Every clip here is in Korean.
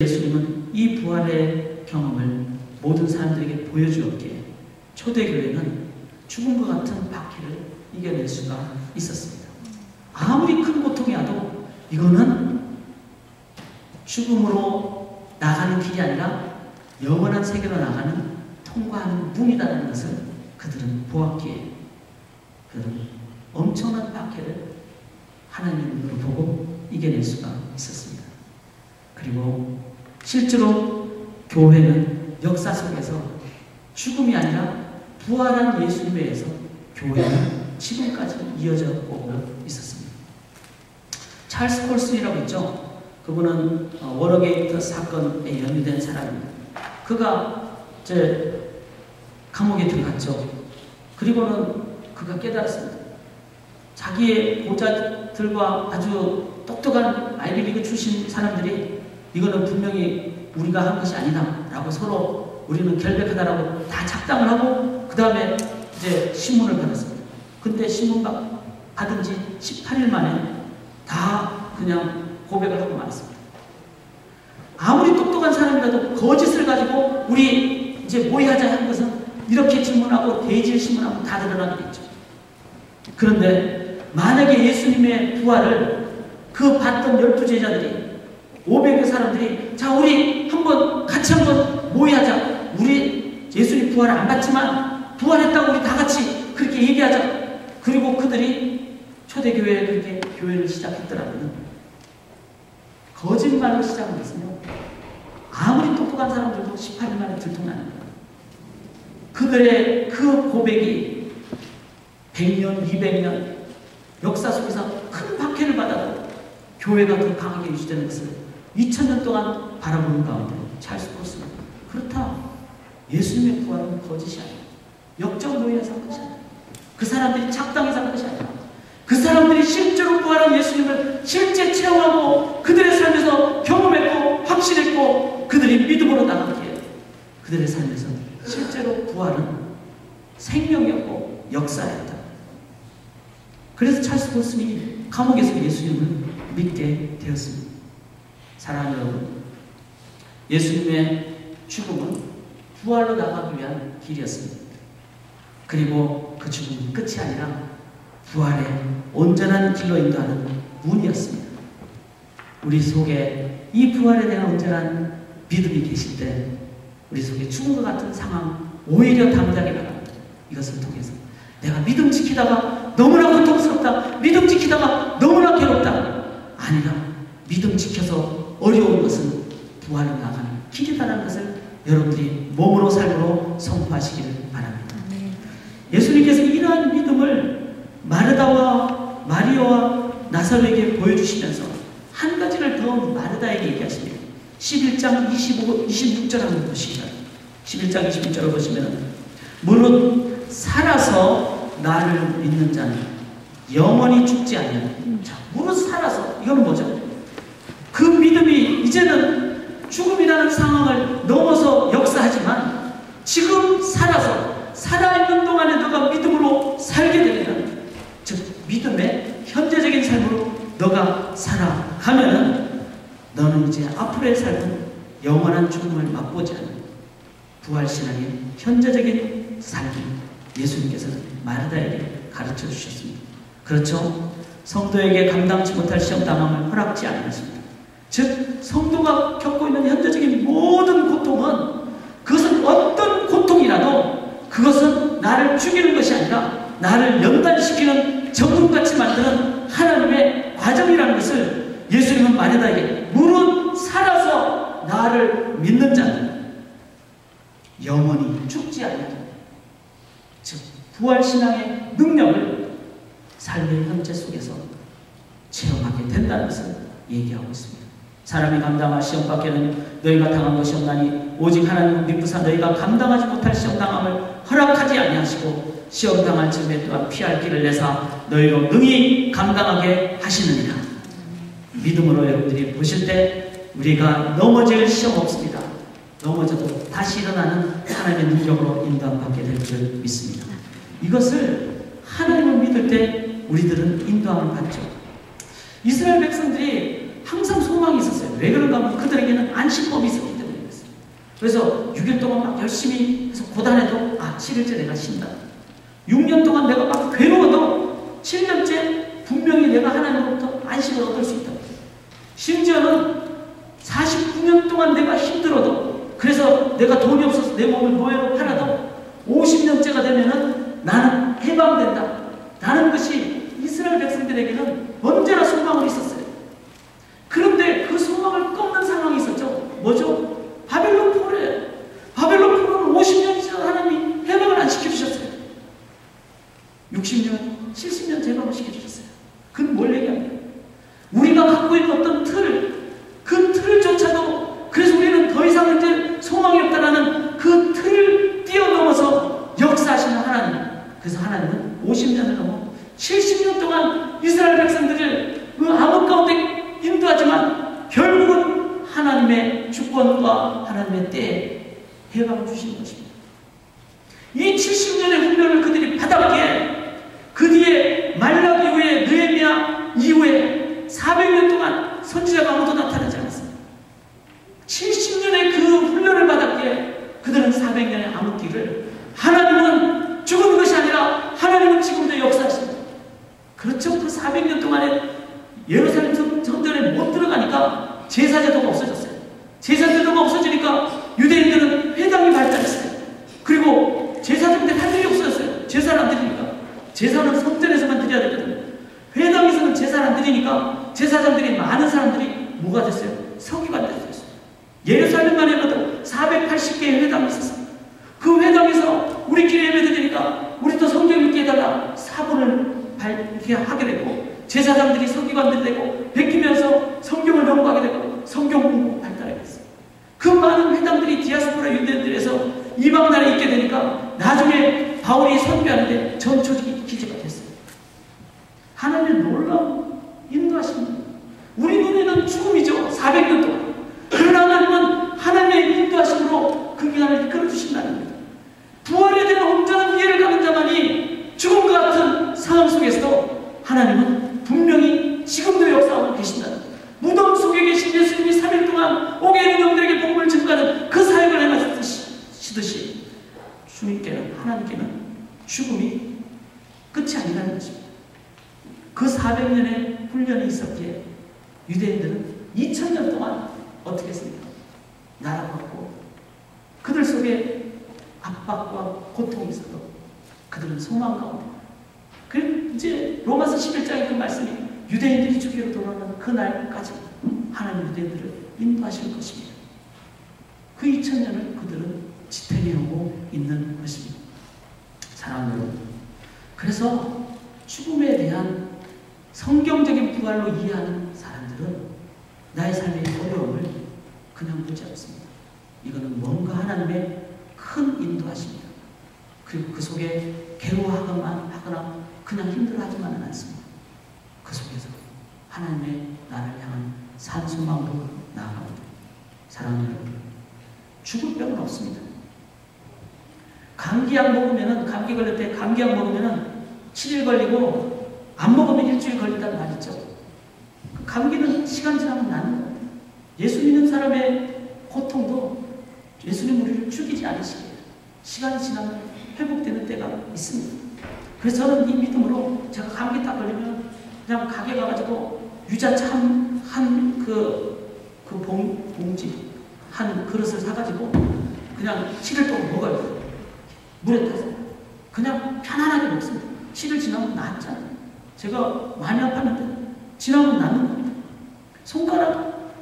예수님은 이 부활의 경험을 모든 사람들에게 보여주었기에 초대교회는 죽음과 같은 박해를 이겨낼 수가 있었습니다. 아무리 큰 고통이 와도 이거는 죽음으로 나가는 길이 아니라 영원한 세계로 나가는 통과하는 문이라는 것을 그들은 보았기에 그들은 엄청난 박해를 하나님의 눈으로 보고 이겨낼 수가 있었습니다. 그리고 실제로 교회는 역사 속에서 죽음이 아니라 부활한 예수님에 의해서 교회는 지금까지 이어져 오고 있었습니다. 찰스 콜슨이라고 있죠. 그분은 워러게이트 사건에 연루된 사람입니다. 그가 이제 감옥에 들어갔죠. 그리고는 그가 깨달았습니다. 자기의 보좌들과 아주 똑똑한 아이비리그 출신 사람들이 이거는 분명히 우리가 한 것이 아니다 라고 서로 우리는 결백하다라고 다 작당을 하고 그 다음에 이제 신문을 받았습니다. 근데 신문 받은 지 18일 만에 다 그냥 고백을 하고 말았습니다. 아무리 똑똑한 사람이라도 거짓을 가지고 우리 이제 모의하자 한 것은 이렇게 질문하고 대질 신문하고 다 드러나게 됐죠. 그런데 만약에 예수님의 부활을 그 봤던 12제자들이 500의 사람들이 자 우리 같이 한번 모의하자. 우리 예수님 부활을 안 봤지만 부활했다고 우리 다 같이 그렇게 얘기하자. 그리고 그들이 초대교회에 그렇게 교회를 시작했더라고요. 거짓말로 시작한 것은요. 아무리 똑똑한 사람들도 18일 만에 들통나는 거예요. 그들의 그 고백이 100년, 200년 역사 속에서 큰 박해를 받아도 교회가 더 강하게 유지되는 것을 2000년 동안 바라보는 가운데 찰스 콜슨은 그렇다. 예수님의 부활은 거짓이 아니야. 역적노예에서 한 것이 아니야. 그 사람들이 착당해서 한 것이 아니야. 그 사람들이 실제로 부활한 예수님을 실제 체험하고 그들의 삶에서 경험했고 확신했고 그들이 믿음으로 나갔기에 그들의 삶에서 실제로 부활은 생명이었고 역사였다. 그래서 찰스 콜슨이 감옥에서 예수님을 믿게 되었습니다. 사랑하는 여러분, 예수님의 죽음은 부활로 나가기 위한 길이었습니다. 그리고 그 죽음은 끝이 아니라 부활의 온전한 길로 인도하는 문이었습니다. 우리 속에 이 부활에 대한 온전한 믿음이 계실 때 우리 속에 죽음과 같은 상황 오히려 담대하게 나갑니다. 이것을 통해서 내가 믿음 지키다가 너무나 고통스럽다. 믿음 지키다가 너무나 괴롭다. 아니라 믿음 지켜서 어려운 것은 부활로 나가는 길이다라는 것을 여러분들이 몸으로 삶으로 선포하시기를 바랍니다. 예수님께서 이러한 믿음을 마르다와 마리아와 나사로에게 보여주시면서 한 가지를 더 마르다에게 얘기하십니다. 11장 26절 한번 보시기를. 11장 26절을 보시면 무릇 살아서 나를 믿는 자는 영원히 죽지 아니하리라. 자, 무릇 살아서 이건 뭐죠? 그 믿음이 이제는 죽음이라는 상황을 넘어서 역사하지만 지금 살아서 살아있는 동안에 너가 믿음으로 살게 되면 즉 믿음의 현재적인 삶으로 너가 살아가면은 너는 이제 앞으로의 삶은 영원한 죽음을 맛보지 않는 부활신앙의 현재적인 삶을 예수님께서는 마르다에게 가르쳐 주셨습니다. 그렇죠? 성도에게 감당치 못할 시험당함을 허락지 않으십니다. 즉 성도가 겪고 있는 현재적인 모든 고통은 그것은 어떤 고통이라도 그것은 나를 죽이는 것이 아니라 나를 연단시키는 적응같이 만드는 하나님의 과정이라는 것을 예수님은 마르다에게 무릇 살아서 나를 믿는 자는 영원히 죽지 않는다. 즉 부활신앙의 능력을 삶의 현재 속에서 체험하게 된다는 것을 얘기하고 있습니다. 사람이 감당할 시험 밖에는 너희가 당한 것이 없나니 오직 하나님은 미쁘사 너희가 감당하지 못할 시험 당함을 허락하지 아니하시고 시험 당할 즈음에 또한 피할 길을 내사 너희로 능히 감당하게 하시느니라. 믿음으로 여러분들이 보실 때 우리가 넘어질 시험 없습니다. 넘어져도 다시 일어나는 하나님의 능력으로 인도함받게 될 줄 믿습니다. 이것을 하나님을 믿을 때 우리들은 인도함을 받죠. 이스라엘 백성들이 항상 소망이 있었어요. 왜 그런가 하면 그들에게는 안식법이 있었기 때문에 그랬어요. 그래서 6일 동안 막 열심히 해서 고단해도 7일째 내가 쉰다. 6년 동안 내가 막 괴로워도 7년째 분명히 내가 하나님으로부터 안식을 얻을 수 있다. 심지어는 49년 동안 내가 힘들어도, 그래서 내가 돈이 없어서 내 몸을 노예로 팔아도 50년째가 되면은 나는 해방된다. 라는 것이 이스라엘 백성들에게는 언제나 소망을 있었어요. 그런데 그 소망을 꺾는 상황이 있었죠. 뭐죠? 바벨론 포로예요. 바벨론 포로는 50년 이상 하나님이 해방을 안 시켜주셨어요. 60년, 70년 해방을 시켜주셨어요. 그건 뭘 얘기합니까? 우리가 갖고 있는 어떤 그 틀조차도, 그래서 우리는 더 이상 이제 소망이 없다라는 그 틀을 뛰어넘어서 역사하시는 하나님. 그래서 하나님은 50년을 넘어 70년 동안 이스라엘 백성들을 그 암흑 가운데 인도하지만 결국은 하나님의 주권과 하나님의 때에 해방을 주시는 것입니다. 이 70년의 훈련을 그들이 받았기에 그 뒤에 말라기 이후에 느헤미야 이후에 400년 동안 선지자가 아무도 나타나지 않았습니다. 70년의 그 훈련을 받았기에 그들은 400년의 암흑기를, 하나님은 죽은 것이 아니라 하나님은 지금도 역사하십니다. 그렇죠. 그 400년 동안에 예루살렘 성전에 못 들어가니까 제사제도가 없어졌어요. 제사제도가 없어지니까 유대인들은 회당이 발달했어요. 그리고 제사장들 할 일이 없어졌어요. 제사를 안 드리니까. 제사는 성전에서만 드려야 되거든요. 회당에서는 제사를 안 드리니까 제사장들이, 많은 사람들이 뭐가 됐어요? 서기관들이 됐어요. 예루살렘만 해도 480개의 회당이 있었어요. 그 회당에서 우리끼리 예배드리니까 우리도 성경 읽게 해달라 사본을 이렇게 하게 되고, 제사장들이 서기관들이 되고, 베끼면서 성경을 연구하게 되고, 성경 공부 발달하게 됐어요. 그 많은 회당들이 디아스포라 유대인들에서 이방 나라에 있게 되니까 나중에 바울이 선교하는데 전초기 기지가 됐어요. 하나님의 놀라운 인도하십니다. 우리 눈에는 죽음이죠. 400년 동안. 그러나 하나님은 하나님의 인도하심으로 그 기간을 이끌어주신다는 겁니다. 부활에 대한 온전한 이해를 가진 자만이 죽음과 같은 상황 속에서도 하나님은 분명히 지금도 역사하고 계신다는 겁니다. 무덤 속에 계신 예수님이 3일 동안 오게 있는 영들에게 복음을 증거하는 그 사역을 해마시듯이 주님께는, 하나님께는 죽음이 끝이 아니라는 것입니다. 그 400년의 훈련이 있었기에 유대인들은 2000년 동안 어떻게 했습니까? 날아갔고, 그들 속에 압박과 고통이 있어도 그들은 소망 가운데. 그리고 이제 로마서 11장의 그 말씀이 유대인들이 주기로 돌아오는 그날까지 하나님 유대인들을 인도하실 것입니다. 그 2000년을 그들은 지탱해오고 있는 것입니다. 사랑하는 여러분, 그래서 죽음에 대한 성경적인 부활로 이해하는 사람들은 나의 삶의 어려움을 그냥 보지 않습니다. 이거는 뭔가 하나님의 큰 인도하십니다. 그리고 그 속에 괴로워하거나 그냥 힘들어하지만은 않습니다. 그 속에서 하나님의 나를 향한 산소망으로 나아갑니다. 사랑하는 여러분, 죽을 병은 없습니다. 감기약 먹으면은, 감기 걸릴 때 감기약 먹으면은 7일 걸리고 안 먹으면 일주일 걸린다는 말 있죠. 감기는 시간 지나면 나는 거예요. 예수 믿는 사람의 고통도 예수님 우리를 죽이지 않으시게 시간이 지나면 회복되는 때가 있습니다. 그래서 저는 이 믿음으로 제가 감기 딱 걸리면 그냥 가게 가가지고 유자차 봉지 한 그릇을 사가지고 그냥 7일 동안 먹어요. 물에 타서 그냥 편안하게 먹습니다. 7일 지나면 낫잖아요. 제가 많이 아팠는데 지나면 낫는 겁니다. 손가락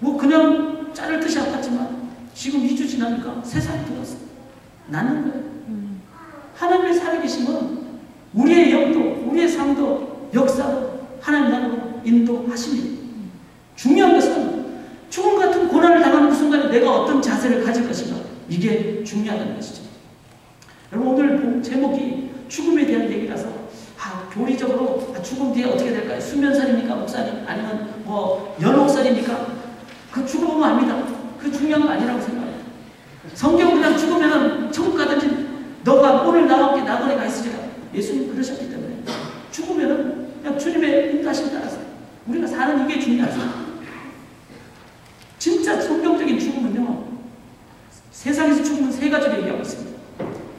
뭐 그냥 자를 듯이 아팠지만 지금 2주 지나니까 새살이 들었어요. 낫는 거예요. 하나님의 살아계심은 우리의 영도, 우리의 삶도, 역사도 하나님 나라로 인도하십니다. 중요한 것은 죽음 같은 고난을 당하는 그 순간에 내가 어떤 자세를 가질 것인가, 이게 중요하다는 것이죠. 여러분, 오늘 제목이 죽음에 대한 얘기라서 교리적으로 죽음 뒤에 어떻게 될까요? 수면살입니까? 목살이? 아니면 뭐 연옥살입니까? 그 죽음은 압니다. 그 중요한 거 아니라고 생각합니다. 성경 그냥 죽으면 천국 가든지 너가 오늘 나와 함께 나그네 가 있으리라. 예수님 그러셨기 때문에 죽으면은 그냥 주님의 인도하심 따라서 우리가 사는 이게 중요하죠. 세상에서 죽음은 세 가지로 얘기하고 있습니다.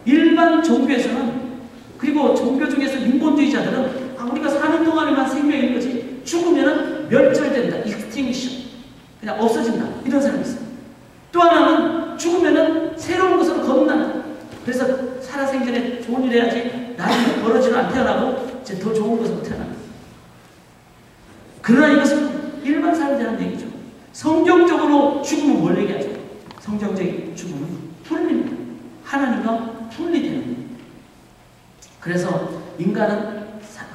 일반 종교에서는, 그리고 종교 중에서 인본주의자들은 우리가 사는 동안에만 생명인 거지 죽으면은 멸절된다, extinction, 그냥 없어진다, 이런 사람이 있어요. 또 하나는 죽으면은 새로운 것으로 거듭난다. 그래서 살아생전에 좋은 일 해야지 나중에 벌어지로 안 태어나고 이제 더 좋은 것으로 태어난다. 그러나 이것은 일반 사람들이 하는 얘기죠. 성경적으로 죽음은 뭘 얘기하죠? 성경적인 죽음은 분리입니다. 하나님과 분리되는 겁니다. 그래서 인간은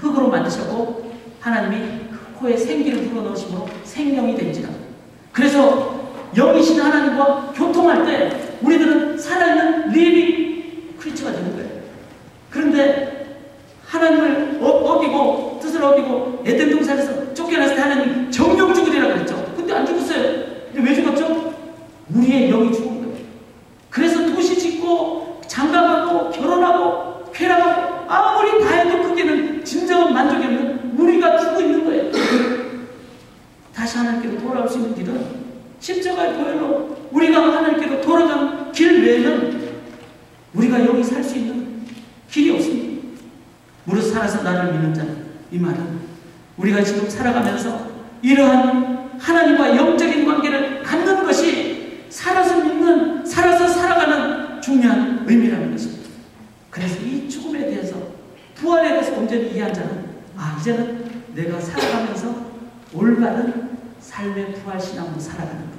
흙으로 만드셨고 하나님이 그 코에 생기를 불어넣으심으로 생명이 된지라. 그래서 영이신 하나님과 교통할 때 우리들은 살아있는 리빙 크리처가 되는 거예요. 그런데 하나님을 어기고 뜻을 어기고 에덴 동산에서 쫓겨났을 때 하나님이 정령 죽으리라고 그랬죠. 근데 안 죽었어요. 근데 왜 죽었죠? 우리의 영이 죽은 거예요. 그래서 도시 짓고 장가가고 결혼하고 쾌락하고 아무리 다 해도 그게는 진정한 만족이 없는 우리가 죽고 있는 거예요. 다시 하나님께로 돌아올 수 있는 길은 십자가의 보혈로 우리가 하나님께로 돌아간 길 외에는 우리가 여기 살 수 있는 길이 없습니다. 무릇 살아서 나를 믿는 자, 이 말은 우리가 지금 살아가면서 이러한 하나님과 영적인 관계를 갖는 것이 살아서 믿는, 살아서 살아가는 중요한 의미라는 것입니다. 그래서 이 죽음에 대해서, 부활에 대해서 온전히 이해한 자는 이제는 내가 살아가면서 올바른 삶의 부활신앙으로 살아가는 것,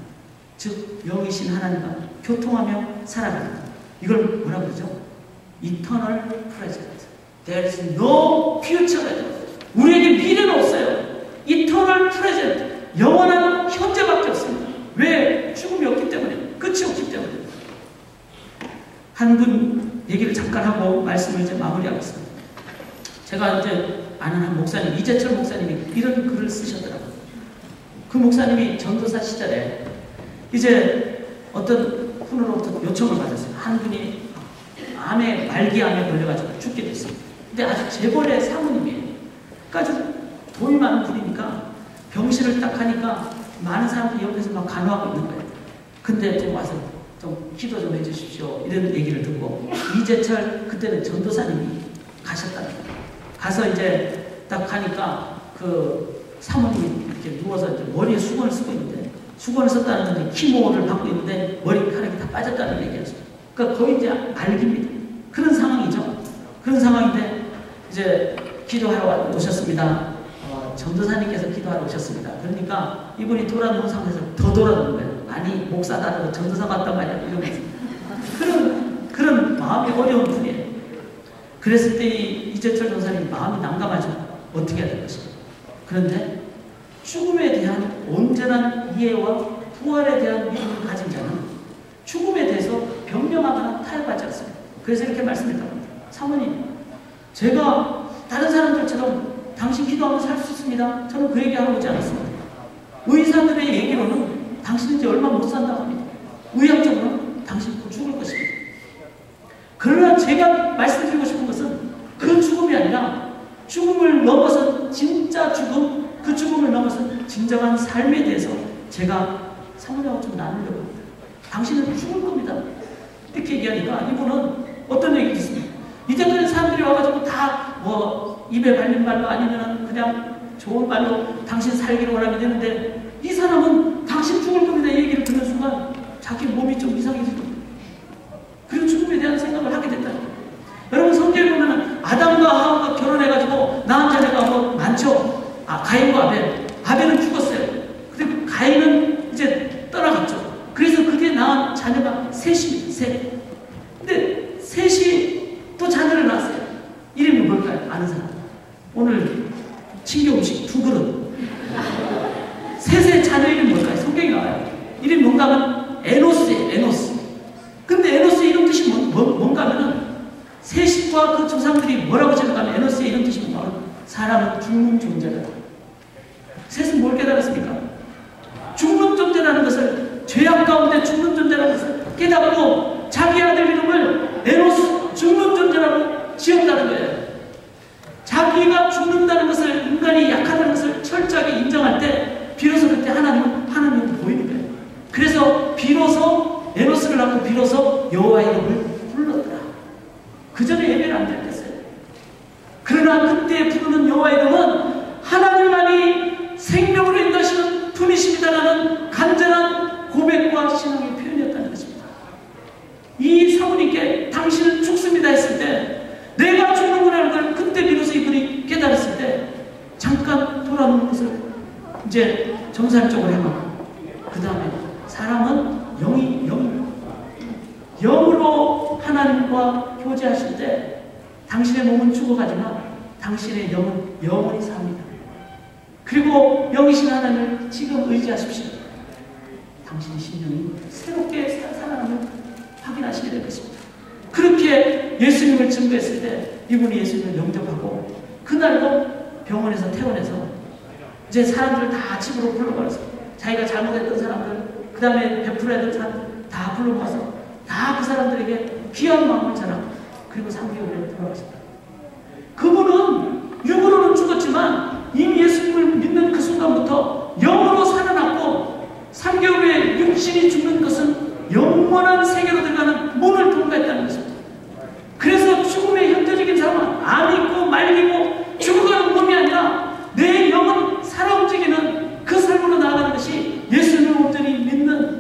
즉 영이신 하나님과 교통하며 살아가는 것, 이걸 뭐라고 그러죠? Eternal present. There is no future. 우리에게 미래는 없어요. Eternal present. 영원한 현재밖에 없습니다. 왜? 죽음이 없기 때문에, 끝이 없기 때문에. 한 분 얘기를 잠깐 하고 말씀을 이제 마무리하겠습니다. 제가 이제 아는 한 목사님, 이재철 목사님이 이런 글을 쓰셨더라고요. 그 목사님이 전도사 시절에 이제 어떤 분으로부터 요청을 받았어요. 한 분이 말기암에 걸려가지고 죽게 됐습니다. 근데 아주 재벌의 사모님이에요. 그러니까 아주 돈이 많은 분이니까 병실을 딱 하니까 많은 사람들이 옆에서 막 간호하고 있는 거예요. 근데 좀 와서 좀 기도 좀 해주십시오, 이런 얘기를 듣고 이재철, 그때는 전도사님이 가셨다는 거예요. 가서 이제 딱 가니까 그 사모님이 이렇게 누워서 이제 머리에 수건을 쓰고 있는데, 수건을 썼다는 건데 키모를 받고 있는데 머리카락이 다 빠졌다는 얘기였어요. 그러니까 거의 이제 알깁니다. 그런 상황이죠. 그런 상황인데 이제 기도하러 오셨습니다. 전도사님께서 기도하러 오셨습니다. 그러니까 이분이 돌아누운 상태에서 더 돌아누는 거예요. 아니 목사다라고 전도사 같단 말이야, 이러면서. 그런 마음이 어려운 분이에요. 그랬을 때 이재철 전사님 마음이 난감하죠. 어떻게 해야 될 것인가. 그런데 죽음에 대한 온전한 이해와 부활에 대한 믿음을 가진 자는 죽음에 대해서 변명하거나 타협하지 않습니다. 그래서 이렇게 말씀했다고 합니다. 사모님, 제가 다른 사람들처럼 당신 기도하면 살 수 있습니다. 저는 그 얘기하러 오지 않았습니다. 의사들의 얘기로는 당신은 이제 얼마 못 산다고 합니다. 의학적으로는 당신 곧 죽을 것입니다. 그러나 제가 말씀드리고 싶은 것은 그 죽음이 아니라 죽음을 넘어서 진짜 죽음, 그 죽음을 넘어서 진정한 삶에 대해서 제가 사모님하고 좀 나누려고 합니다. 당신은 죽을 겁니다. 이렇게 얘기하니까 이분은 어떤 얘기를 듣습니까? 이때까지 사람들이 와가지고 다 입에 발린 말로 아니면 그냥 좋은 말로 당신 살기를 원하면 되는데, 이 사람은 당신 죽을 겁니다 이 얘기를 듣는 순간 자기 몸이 좀 이상해지고 그리고 죽음에 대한 생각을 하게 됐다. 여러분 성경에 보면 아담과 하와가 결혼해가지고 낳은 자녀가 많죠. 가인과 아벨은 죽었어요. 근데 가인은 이제 떠나갔죠. 그래서 그게 낳은 자녀가 셋입니다. 셋. 근데 셋이 또 자녀를 낳았어요. 이름이 뭘까요? 아는 사람. 오늘 친교 음식 2그릇. 셋의 자녀 이름이 뭘까요? 성경에 나와요. 이름이 뭔가 하면 에노스예요. 에노스. 근데 에노스의 이름 뜻이 뭔가 하면은 셋과 그 조상들이 뭐라고 생각하면 에노스의 이름 뜻이 뭔가 하면 사람은 죽는 존재다. 셋은 뭘 깨달았습니까? 죽는 존재라는 것을, 죄악 가운데 죽는 존재라는 것을 깨닫고 자기 아들 이름을 에노스, 죽는 존재라고 지었다는 거예요. 자기가 죽는다는 것을, 인간이 약하다는 것을 철저하게 인정할 때 비로소 그때 하나님은 보이는 거예요. 그래서 비로소 에노스를 기술을 하고 비로소 여호와의 이름을 불렀더라. 그 전에 예배를 안 드렸어요. 그러나 그때 부르는 여호와의 이름은 하나님만이 생명으로 인도하시는 분이십니다라는 간절한 고백과 신앙의 표현이었다는 것입니다. 이 사모님께 당신은 죽습니다 했을 때, 내가 죽는구나 하는 걸 그때 비로소 이분이 깨달았을 때 잠깐 돌아오는 것을 이제 정상적으로 해놓고, 그 다음에 사람은 영으로 하나님과 교제하실 때 당신의 몸은 죽어가지만 당신의 영은 영원히 삽니다. 그리고 영이신 하나님을 지금 의지하십시오. 당신의 심령이 새롭게 살아남을 확인하시게 될 것입니다. 그렇게 예수님을 증거했을 때 이분이 예수님을 영접하고, 그날로 병원에서 퇴원해서 이제 사람들을 다 집으로 불러버려서 자기가 잘못했던 사람들, 그 다음에 베풀어야 될 사람들 다 불러모아서 다 그 사람들에게 귀한 마음을 전하고, 그리고 3개월에 돌아가십니다. 그분은 육으로는 죽었지만 이미 예수님을 믿는 그 순간부터 영으로 살아났고, 3개월 후에 육신이 죽는 것은 영원한 세계로 들어가는 문을 통과했다는 것입니다. 그래서 죽음의 현저적인 상황은 암이고 말기고 죽어가는 몸이 아니라 내 영은 살아 움직이는 그 삶으로 나아가는 것이 예수님을 온전히 믿는,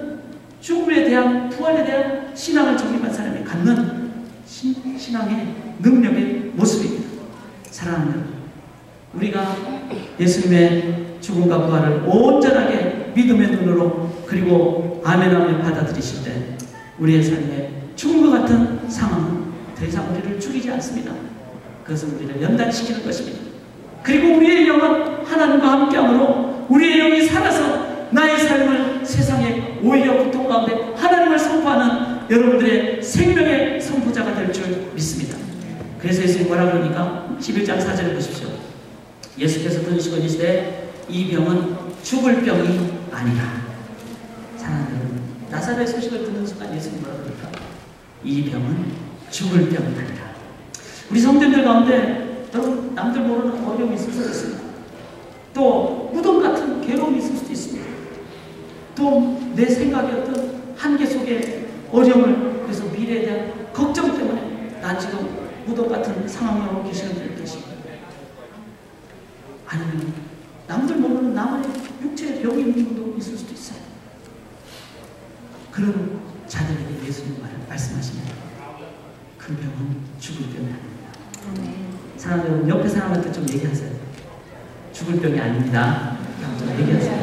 죽음에 대한, 부활에 대한 신앙을 정립한 사람이 갖는 신앙의 능력의 모습입니다. 사랑하는 여러분, 우리가 예수님의 죽음과 부활을 온전하게 믿음의 눈으로 그리고 아멘하며 받아들이실 때 우리의 삶에 죽음과 같은 상황은 더 이상 우리를 죽이지 않습니다. 그것은 우리를 연단시키는 것입니다. 그리고 우리의 영은 하나님과 함께함으로 우리의 영이 살아서 나의 삶을 세상에 오히려 고통 가운데 하나님을 선포하는 여러분들의 생명의 선포자가 될 줄 믿습니다. 그래서 예수님 뭐라고 그러니까 11장 4절을 보십시오. 예수께서 들으시고 이르시되 이 병은 죽을 병이 아니라. 사랑하는 여러분, 나사로의 소식을 듣는 순간 예수님 뭐라고 그럴까? 이 병은 죽을 병이 아니라. 우리 성도님들 가운데 여러분, 남들 모르는 어려움이 있을 수도 있습니다. 또 무덤 같은 괴로움이 있을 수도 있습니다. 또 내 생각의 어떤 한계 속에 어려움을, 그래서 미래에 대한 걱정 때문에 난 지금 무덤 같은 상황으로 계시는 분들 계십니다. 아니면 남들 모르는 나만의 육체의 병이 있는 분도 있을 수도 있어요. 그런 자들에게 예수님 말씀하십니다. 그 병은 죽을 병이 아닙니다. 사랑하는 여러분, 옆에 사람한테 좀 얘기하세요. 죽을 병이 아닙니다. 좀 얘기하세요.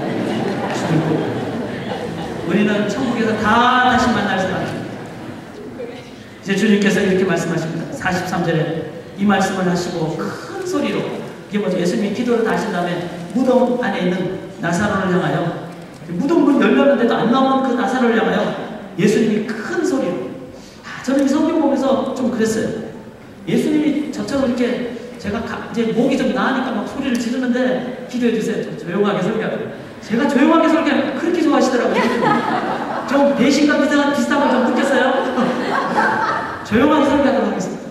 죽을 병. 우리는 천국에서 다 다시 만날 사람입니다. 이제 주님께서 이렇게 말씀하십니다. 43절에 이 말씀을 하시고 큰 소리로, 이게 뭐죠? 예수님이 기도를 다 하신 다음에 무덤 안에 있는 나사로를 향하여, 무덤 문 열렸는데도 안 나오는 그 나사로를 향하여 예수님이 큰 소리로, 저는 이 성경 보면서 좀 그랬어요. 예수님이 저처럼 이렇게 제가 이제 목이 좀 나으니까 막 소리를 지르는데 기도해 주세요. 좀 조용하게 설교하고. 제가 조용하게 설교하면 그렇게 좋아하시더라고요. 좀 배신감 비슷한 걸 좀 느꼈어요. 조용하게 설교하도록 하겠습니다.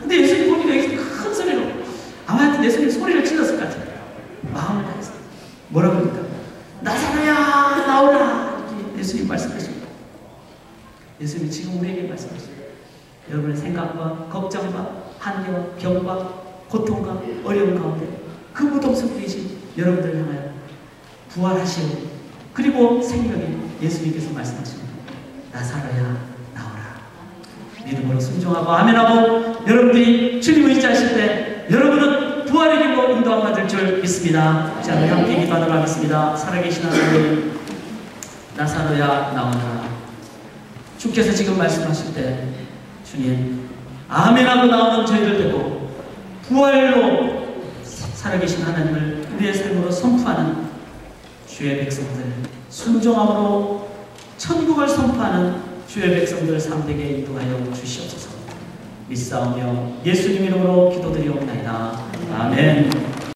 근데 예수님 보니까 여기서 큰 소리로, 아마 하여튼 예수님 소리를 질렀을 것 같아요. 마음을 다해서. 뭐라고 합니까? 나사로야 나오라, 이렇게 예수님 말씀하십니다. 예수님이 지금 우리에게 말씀하십니다. 여러분의 생각과 걱정과 한계와 병과 고통과 어려움 가운데 그 무덤 속에 계신 여러분들을 향하여 부활하시오. 그리고 생명에 예수님께서 말씀하십니다. 나사로야 나오라. 믿음으로 순종하고 아멘하고 여러분들이 주님을 의지하실 때 여러분은 부활의 길로 인도함 받을 줄 믿습니다. 자, 우리 함께 기도하도록 하겠습니다. 살아계신 하나님, 나사로야 나오라. 주께서 지금 말씀하실 때 주님, 아멘하고 나오는 저희들 되고 부활로 살아계신 하나님을 우리의 삶으로 선포하는 주의 백성들, 순종함으로 천국을 선포하는 주의 백성들 삼되게 인도하여 주시옵소서. 믿사오며 예수님 이름으로 기도드리옵나이다. 아멘.